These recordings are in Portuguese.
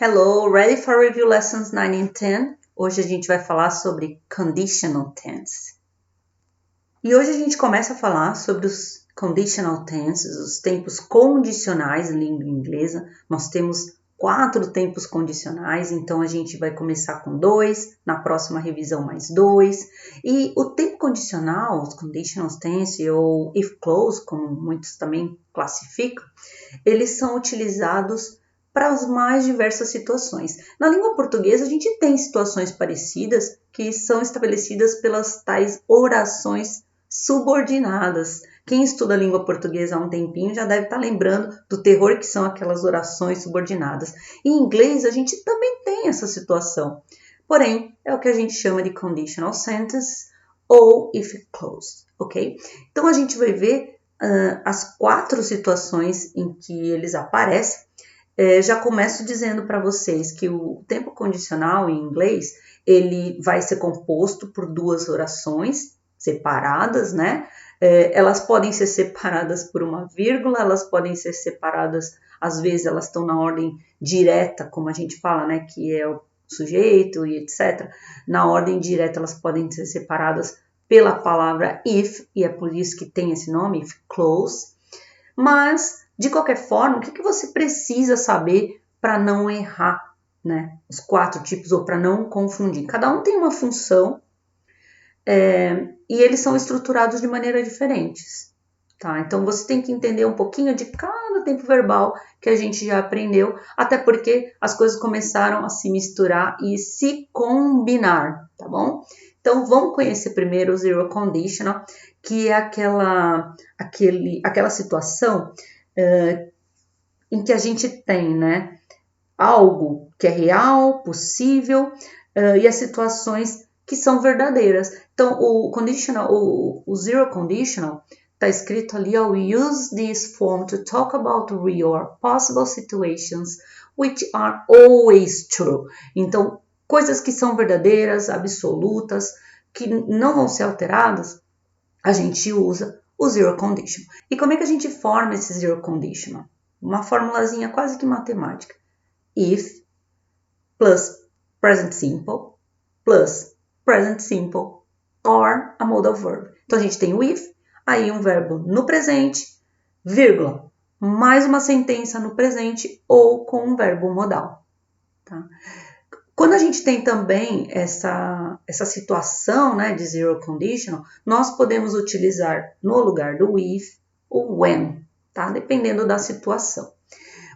Hello, ready for review lessons 9 and 10? Hoje a gente vai falar sobre conditional tense. E hoje a gente começa a falar sobre os conditional tenses, os tempos condicionais em língua inglesa. Nós temos 4 tempos condicionais, então a gente vai começar com 2, na próxima revisão mais 2. E o tempo condicional, os conditional tense ou if clause, como muitos também classificam, eles são utilizados para as mais diversas situações. Na língua portuguesa, a gente tem situações parecidas que são estabelecidas pelas tais orações subordinadas. Quem estuda a língua portuguesa há um tempinho já deve estar lembrando do terror que são aquelas orações subordinadas. Em inglês, a gente também tem essa situação. Porém, é o que a gente chama de conditional sentence ou if clause, ok? Então, a gente vai ver as 4 situações em que eles aparecem. Já começo dizendo para vocês que o tempo condicional em inglês, ele vai ser composto por 2 orações separadas, né? Elas podem ser separadas por uma vírgula, elas podem ser separadas, às vezes elas estão na ordem direta, como a gente fala, né? Que é o sujeito e etc. Na ordem direta, elas podem ser separadas pela palavra if, e é por isso que tem esse nome, if clause. Mas, de qualquer forma, o que você precisa saber para não errar, né? Os 4 tipos, ou para não confundir. Cada um tem uma função e eles são estruturados de maneira diferentes, tá? Então, você tem que entender um pouquinho de cada tempo verbal que a gente já aprendeu, até porque as coisas começaram a se misturar e se combinar, tá bom? Então, vamos conhecer primeiro o zero conditional, que é aquela situação em que a gente tem, né, algo que é real, possível, e as situações que são verdadeiras. Então, o zero conditional está escrito ali, we use this form to talk about real or possible situations which are always true. Então, coisas que são verdadeiras, absolutas, que não vão ser alteradas, a gente usa o zero conditional. E como é que a gente forma esse zero conditional? Uma formulazinha quase que matemática. If plus present simple plus present simple or a modal verb. Então, a gente tem o if, aí um verbo no presente, vírgula, mais uma sentença no presente ou com um verbo modal. Tá? Quando a gente tem também essa situação, né, de zero conditional, nós podemos utilizar no lugar do if o when, tá? Dependendo da situação.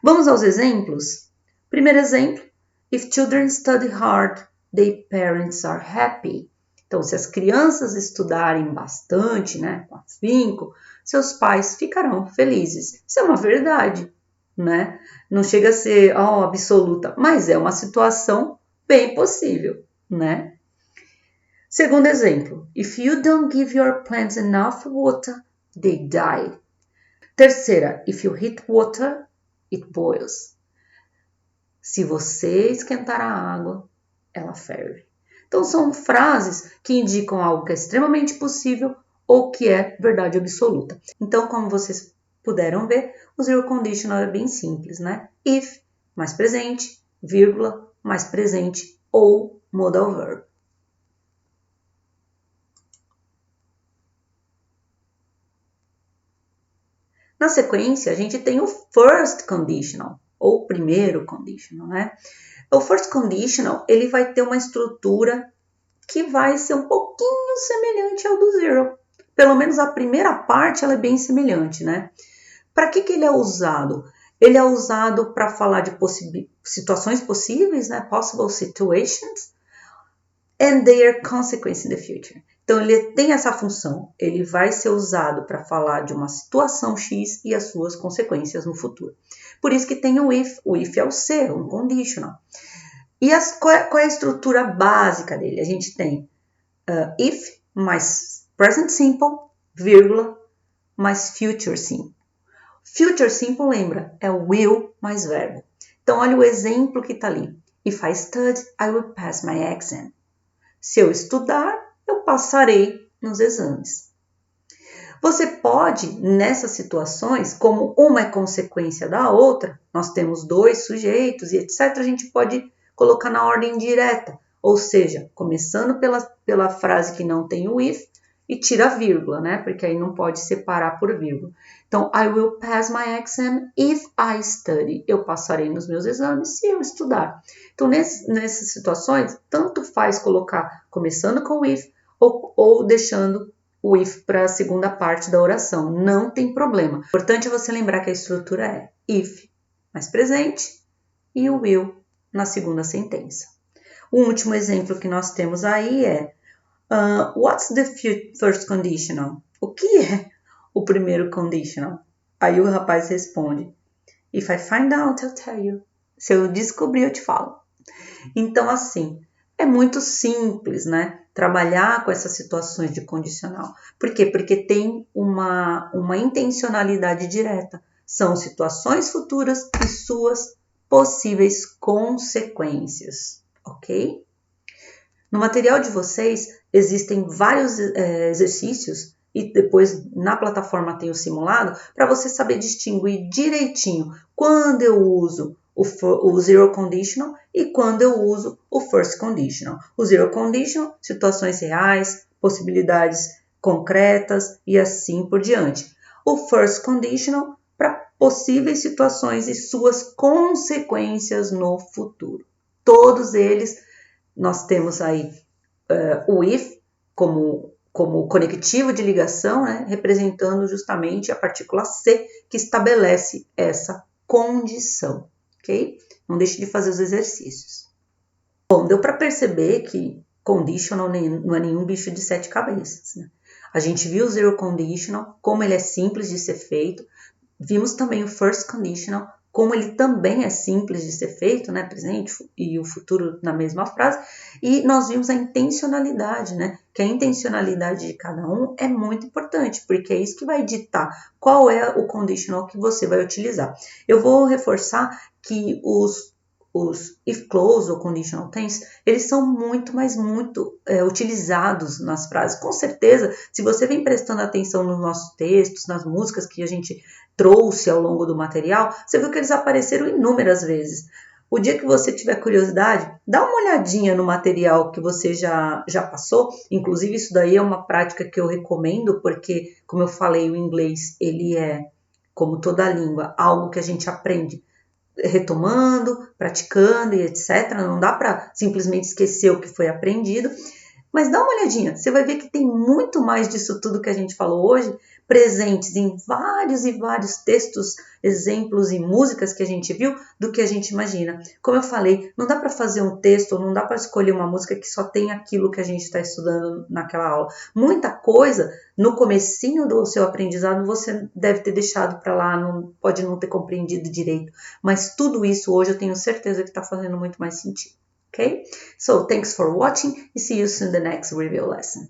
Vamos aos exemplos? Primeiro exemplo, if children study hard, their parents are happy. Então, se as crianças estudarem bastante, né, com afinco, seus pais ficarão felizes. Isso é uma verdade, né? Não chega a ser absoluta, mas é uma situação bem possível, né? Segundo exemplo, if you don't give your plants enough water, they die. Terceira, if you heat water, it boils. Se você esquentar a água, ela ferve. Então, são frases que indicam algo que é extremamente possível ou que é verdade absoluta. Então, como vocês puderam ver, o zero conditional é bem simples, né? If, mais presente, vírgula, mais presente ou modal verb. Na sequência, a gente tem o first conditional, ou primeiro conditional, né? O first conditional, ele vai ter uma estrutura que vai ser um pouquinho semelhante ao do zero. Pelo menos a primeira parte, ela é bem semelhante, né? Para que ele é usado? Ele é usado para falar de situações possíveis, né? Possible situations, and their consequence in the future. Então, ele tem essa função, ele vai ser usado para falar de uma situação X e as suas consequências no futuro. Por isso que tem o if é o ser, um conditional. E qual é a estrutura básica dele? A gente tem if mais present simple, vírgula, mais future simple. Future simple, lembra, é o will mais verbo. Então, olha o exemplo que está ali. If I study, I will pass my exam. Se eu estudar, eu passarei nos exames. Você pode, nessas situações, como uma é consequência da outra, nós temos dois sujeitos e etc., a gente pode colocar na ordem direta, ou seja, começando pela frase que não tem o if e tira a vírgula, né? Porque aí não pode separar por vírgula. Então, I will pass my exam if I study. Eu passarei nos meus exames se eu estudar. Então, nessas situações, tanto faz colocar começando com o if ou deixando o if para a segunda parte da oração. Não tem problema. O importante é você lembrar que a estrutura é if mais presente e o will na segunda sentença. O último exemplo que nós temos aí é what's the first conditional? O que é o primeiro conditional? Aí o rapaz responde, if I find out, I'll tell you. Se eu descobrir, eu te falo. Então, assim, é muito simples, né? Trabalhar com essas situações de condicional. Por quê? Porque tem uma intencionalidade direta. São situações futuras e suas possíveis consequências, ok? No material de vocês existem vários exercícios e depois na plataforma tem o simulado para você saber distinguir direitinho quando eu uso o zero conditional e quando eu uso o first conditional. O zero conditional, situações reais, possibilidades concretas e assim por diante. O first conditional, para possíveis situações e suas consequências no futuro. Todos eles, nós temos aí o if como conectivo de ligação, né, representando justamente a partícula C que estabelece essa condição, ok? Não deixe de fazer os exercícios. Bom, deu para perceber que conditional não é nenhum bicho de 7 cabeças, né? A gente viu o zero conditional, como ele é simples de ser feito. Vimos também o first conditional, como ele também é simples de ser feito, né, presente e o futuro na mesma frase, e nós vimos a intencionalidade, né, que a intencionalidade de cada um é muito importante, porque é isso que vai ditar qual é o conditional que você vai utilizar. Eu vou reforçar que os if clause ou conditional tense, eles são muito, mas muito utilizados nas frases. Com certeza, se você vem prestando atenção nos nossos textos, nas músicas que a gente trouxe ao longo do material, você viu que eles apareceram inúmeras vezes. O dia que você tiver curiosidade, dá uma olhadinha no material que você já passou. Inclusive, isso daí é uma prática que eu recomendo, porque, como eu falei, o inglês, ele é, como toda língua, algo que a gente aprende retomando, praticando e etc. Não dá para simplesmente esquecer o que foi aprendido. Mas dá uma olhadinha, você vai ver que tem muito mais disso tudo que a gente falou hoje, presentes em vários e vários textos, exemplos e músicas que a gente viu, do que a gente imagina. Como eu falei, não dá para fazer um texto, ou não dá para escolher uma música que só tem aquilo que a gente está estudando naquela aula. Muita coisa, no comecinho do seu aprendizado, você deve ter deixado para lá, pode não ter compreendido direito. Mas tudo isso hoje eu tenho certeza que está fazendo muito mais sentido. Okay, so thanks for watching and see you soon in the next review lesson.